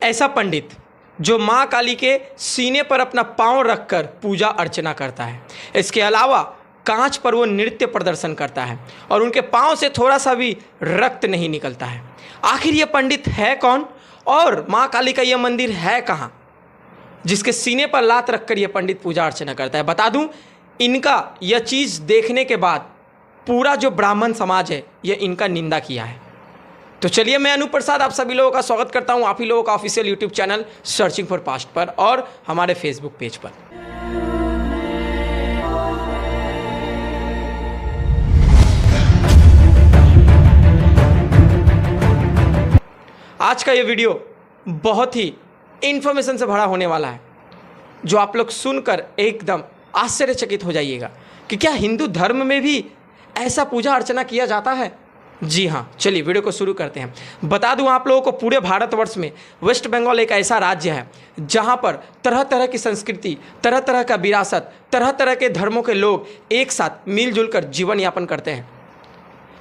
ऐसा पंडित जो माँ काली के सीने पर अपना पाँव रखकर पूजा अर्चना करता है। इसके अलावा कांच पर वो नृत्य प्रदर्शन करता है और उनके पाँव से थोड़ा सा भी रक्त नहीं निकलता है। आखिर ये पंडित है कौन और माँ काली का ये मंदिर है कहाँ, जिसके सीने पर लात रखकर ये पंडित पूजा अर्चना करता है? बता दूं, इनका यह चीज़ देखने के बाद पूरा जो ब्राह्मण समाज है ये इनका निंदा किया है। तो चलिए, मैं अनूप प्रसाद आप सभी लोगों का स्वागत करता हूं आप ही लोगों का official YouTube channel searching for past पर और हमारे फेसबुक पेज पर। आज का ये वीडियो बहुत ही इंफॉर्मेशन से भरा होने वाला है, जो आप लोग सुनकर एकदम आश्चर्यचकित हो जाइएगा कि क्या हिंदू धर्म में भी ऐसा पूजा अर्चना किया जाता है। जी हाँ, चलिए वीडियो को शुरू करते हैं। बता दूं आप लोगों को, पूरे भारतवर्ष में वेस्ट बंगाल एक ऐसा राज्य है जहां पर तरह तरह की संस्कृति, तरह तरह का विरासत, तरह तरह के धर्मों के लोग एक साथ मिलजुल कर जीवन यापन करते हैं।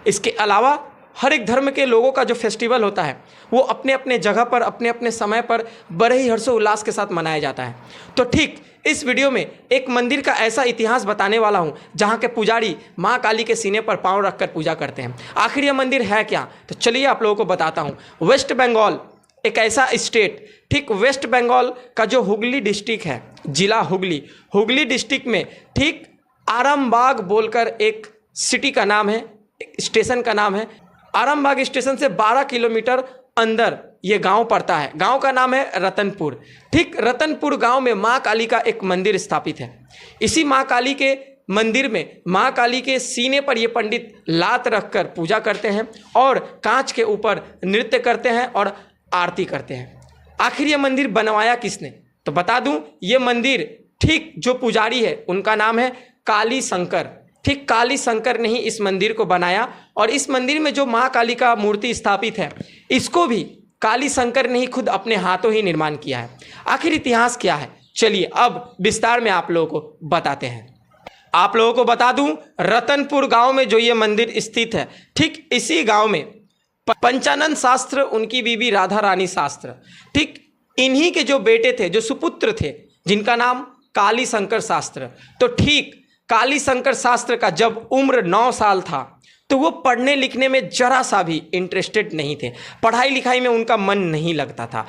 इसके अलावा हर एक धर्म के लोगों का जो फेस्टिवल होता है वो अपने अपने जगह पर, अपने अपने समय पर बड़े ही हर्षोल्लास के साथ मनाया जाता है। तो ठीक इस वीडियो में एक मंदिर का ऐसा इतिहास बताने वाला हूं जहां के पुजारी मां काली के सीने पर पांव रखकर पूजा करते हैं। आखिर यह मंदिर है क्या, तो चलिए आप लोगों को बताता हूं। वेस्ट बंगाल एक ऐसा स्टेट, ठीक वेस्ट बंगाल का जो हुगली डिस्ट्रिक्ट है, जिला हुगली, हुगली डिस्ट्रिक्ट में ठीक आरामबाग बोलकर एक सिटी का नाम है, स्टेशन का नाम है। आरामबाग स्टेशन से 12 किलोमीटर अंदर ये गांव पड़ता है। गांव का नाम है रतनपुर। ठीक रतनपुर गांव में मां काली का एक मंदिर स्थापित है। इसी मां काली के मंदिर में मां काली के सीने पर ये पंडित लात रखकर पूजा करते हैं और कांच के ऊपर नृत्य करते हैं और आरती करते हैं। आखिर ये मंदिर बनवाया किसने, तो बता दूं, ये मंदिर ठीक जो पुजारी है उनका नाम है काली शंकर। ठीक काली शंकर ने ही इस मंदिर को बनाया और इस मंदिर में जो मां काली का मूर्ति स्थापित है इसको भी काली शंकर ने ही खुद अपने हाथों ही निर्माण किया है। आखिर इतिहास क्या है, चलिए अब विस्तार में आप लोगों को बताते हैं। आप लोगों को बता दूं, रतनपुर गांव में जो ये मंदिर स्थित है, ठीक इसी गांव में पंचानन शास्त्र, उनकी बीवी राधा रानी शास्त्र, ठीक इन्हीं के जो बेटे थे, जो सुपुत्र थे, जिनका नाम काली शंकर शास्त्र। तो ठीक काली शंकर शास्त्र का जब उम्र 9 साल था तो वो पढ़ने लिखने में जरा सा भी इंटरेस्टेड नहीं थे। पढ़ाई लिखाई में उनका मन नहीं लगता था।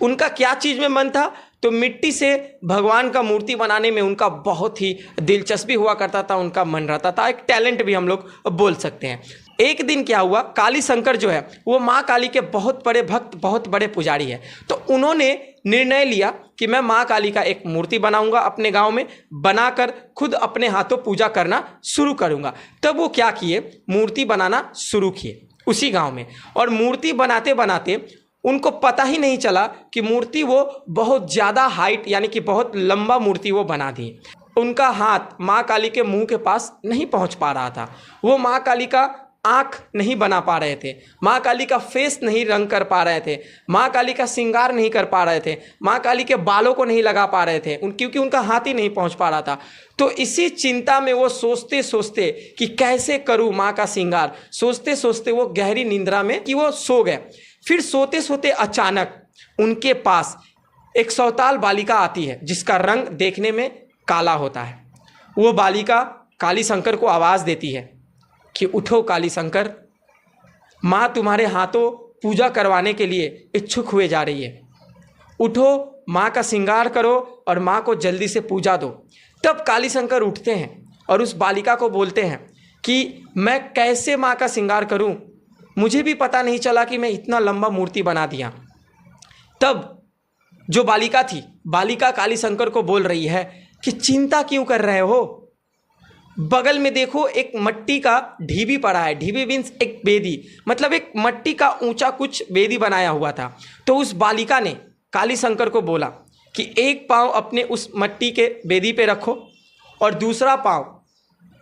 उनका क्या चीज़ में मन था, तो मिट्टी से भगवान का मूर्ति बनाने में उनका बहुत ही दिलचस्पी हुआ करता था, उनका मन रहता था। एक टैलेंट भी हम लोग बोल सकते हैं। एक दिन क्या हुआ, काली शंकर जो है वो माँ काली के बहुत बड़े भक्त, बहुत बड़े पुजारी है। तो उन्होंने निर्णय लिया कि मैं माँ काली का एक मूर्ति बनाऊंगा, अपने गांव में बनाकर खुद अपने हाथों पूजा करना शुरू करूंगा। तब वो क्या किए, मूर्ति बनाना शुरू किए उसी गांव में। और मूर्ति बनाते बनाते उनको पता ही नहीं चला कि मूर्ति वो बहुत ज़्यादा हाइट, यानी कि बहुत लंबा मूर्ति वो बना दी। उनका हाथ माँ काली के मुंह के पास नहीं पहुँच पा रहा था। वो माँ काली का आँख नहीं बना पा रहे थे, माँ काली का फेस नहीं रंग कर पा रहे थे, माँ काली का श्रृंगार नहीं कर पा रहे थे, माँ काली के बालों को नहीं लगा पा रहे थे, क्योंकि उनका हाथ ही नहीं पहुँच पा रहा था। तो इसी चिंता में वो सोचते सोचते कि कैसे करूँ माँ का श्रृंगार, सोचते सोचते वो गहरी निंद्रा में कि वो सो गए। फिर सोते सोते अचानक उनके पास एक सौताल बालिका आती है जिसका रंग देखने में काला होता है। वो बालिका काली शंकर को आवाज़ देती है कि उठो काली शंकर, माँ तुम्हारे हाथों पूजा करवाने के लिए इच्छुक हुए जा रही है। उठो, माँ का श्रृंगार करो और माँ को जल्दी से पूजा दो। तब काली शंकर उठते हैं और उस बालिका को बोलते हैं कि मैं कैसे माँ का श्रृंगार करूं, मुझे भी पता नहीं चला कि मैं इतना लंबा मूर्ति बना दिया। तब जो बालिका थी, बालिका काली शंकर को बोल रही है कि चिंता क्यों कर रहे हो, बगल में देखो एक मट्टी का ढीबी पड़ा है। ढीबी मीन्स एक बेदी, मतलब एक मट्टी का ऊंचा कुछ बेदी बनाया हुआ था। तो उस बालिका ने काली शंकर को बोला कि एक पाँव अपने उस मट्टी के बेदी पे रखो और दूसरा पाँव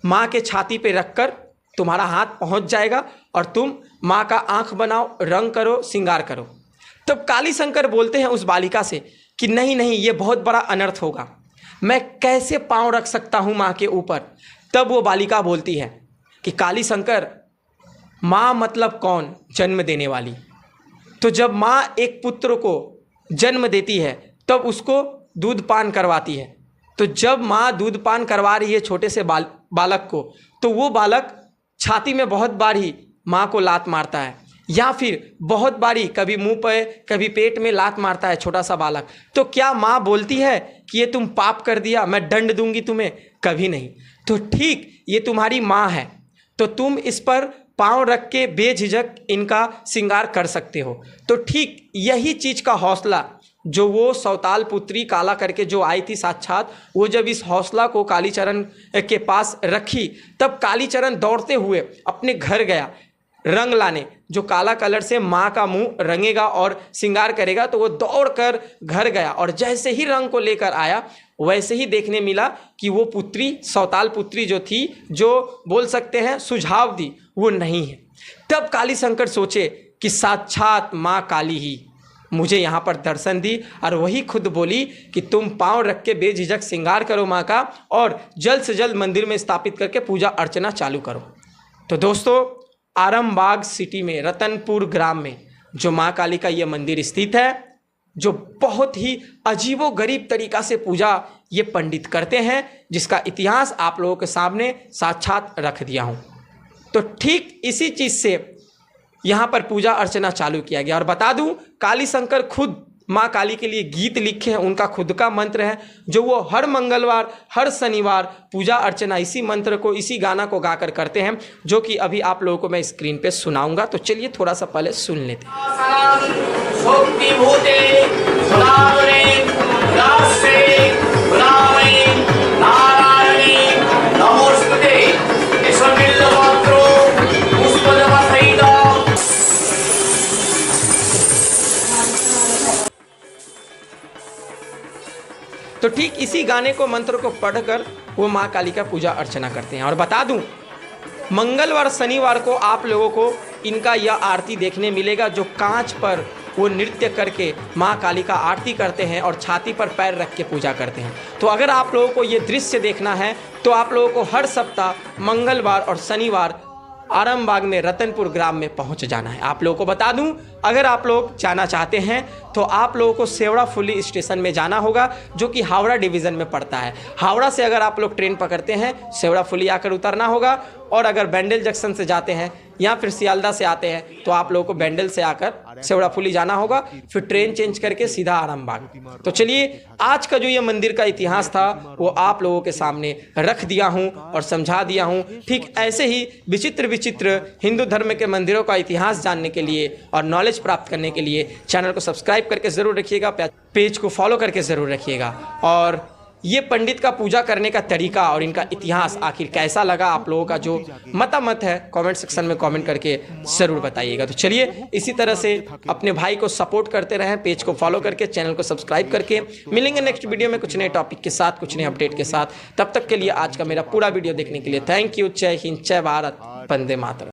माँ के छाती पे रखकर तुम्हारा हाथ पहुँच जाएगा और तुम माँ का आँख बनाओ, रंग करो, श्रृंगार करो। तब काली शंकर बोलते हैं उस बालिका से कि नहीं नहीं, ये बहुत बड़ा अनर्थ होगा, मैं कैसे पाँव रख सकता हूँ माँ के ऊपर। तब वो बालिका बोलती है कि काली शंकर, माँ मतलब कौन, जन्म देने वाली। तो जब माँ एक पुत्र को जन्म देती है तब उसको दूध पान करवाती है। तो जब माँ दूध पान करवा रही है छोटे से बालक को, तो वो बालक छाती में बहुत बार ही माँ को लात मारता है, या फिर बहुत बारी कभी मुंह पे कभी पेट में लात मारता है छोटा सा बालक। तो क्या माँ बोलती है कि ये तुम पाप कर दिया, मैं दंड दूंगी तुम्हें? कभी नहीं। तो ठीक ये तुम्हारी माँ है, तो तुम इस पर पाँव रख के बेझिझक इनका श्रृंगार कर सकते हो। तो ठीक यही चीज़ का हौसला जो वो सौताल पुत्री काला करके जो आई थी साक्षात, वो जब इस हौसला को कालीचरण के पास रखी, तब कालीचरण दौड़ते हुए अपने घर गया रंग लाने। जो काला कलर से माँ का मुंह रंगेगा और श्रृंगार करेगा, तो वो दौड़कर घर गया और जैसे ही रंग को लेकर आया, वैसे ही देखने मिला कि वो पुत्री सौताल पुत्री जो थी, जो बोल सकते हैं सुझाव दी, वो नहीं है। तब काली शंकर सोचे कि साक्षात माँ काली ही मुझे यहाँ पर दर्शन दी, और वही खुद बोली कि तुम पाँव रख के बेझिझक श्रृंगार करो माँ का, और जल्द से जल्द मंदिर में स्थापित करके पूजा अर्चना चालू करो। तो दोस्तों, आरामबाग सिटी में रतनपुर ग्राम में जो माँ काली का ये मंदिर स्थित है, जो बहुत ही अजीबोगरीब तरीक़ा से पूजा ये पंडित करते हैं, जिसका इतिहास आप लोगों के सामने साक्षात रख दिया हूँ। तो ठीक इसी चीज़ से यहाँ पर पूजा अर्चना चालू किया गया। और बता दूँ, काली शंकर खुद माँ काली के लिए गीत लिखे हैं, उनका खुद का मंत्र है, जो वो हर मंगलवार हर शनिवार पूजा अर्चना इसी मंत्र को, इसी गाना को गाकर करते हैं, जो कि अभी आप लोगों को मैं स्क्रीन पे सुनाऊंगा। तो चलिए थोड़ा सा पहले सुन लेते हैं। तो ठीक इसी गाने को, मंत्र को पढ़कर वो माँ काली का पूजा अर्चना करते हैं। और बता दूं, मंगलवार शनिवार को आप लोगों को इनका यह आरती देखने मिलेगा, जो कांच पर वो नृत्य करके माँ काली का आरती करते हैं और छाती पर पैर रख के पूजा करते हैं। तो अगर आप लोगों को ये दृश्य देखना है, तो आप लोगों को हर सप्ताह मंगलवार और शनिवार आरामबाग में रतनपुर ग्राम में पहुंच जाना है। आप लोगों को बता दूं, अगर आप लोग जाना चाहते हैं तो आप लोगों को सेवड़ा फुली स्टेशन में जाना होगा, जो कि हावड़ा डिवीज़न में पड़ता है। हावड़ा से अगर आप लोग ट्रेन पकड़ते हैं, सेवड़ा फुली आकर उतरना होगा, और अगर बैंडल जंक्शन से जाते हैं या फिर सियालदा से आते हैं, तो आप लोगों को बैंडल से आकर सेवड़ा फुली जाना होगा, फिर ट्रेन चेंज करके सीधा आरामबाग। तो चलिए, आज का जो ये मंदिर का इतिहास था वो आप लोगों के सामने रख दिया हूँ और समझा दिया हूँ। ठीक ऐसे ही विचित्र विचित्र हिंदू धर्म के मंदिरों का इतिहास जानने के लिए और नॉलेज प्राप्त करने के लिए चैनल को सब्सक्राइब करके ज़रूर रखिएगा, पेज को फॉलो करके ज़रूर रखिएगा। और ये पंडित का पूजा करने का तरीका और इनका इतिहास आखिर कैसा लगा, आप लोगों का जो मतामत है कमेंट सेक्शन में कमेंट करके ज़रूर बताइएगा। तो चलिए, इसी तरह से अपने भाई को सपोर्ट करते रहें, पेज को फॉलो करके, चैनल को सब्सक्राइब करके। मिलेंगे नेक्स्ट वीडियो में कुछ नए टॉपिक के साथ, कुछ नए अपडेट के साथ। तब तक के लिए आज का मेरा पूरा वीडियो देखने के लिए थैंक यू। जय हिंद, जय भारत, वंदे मातरम।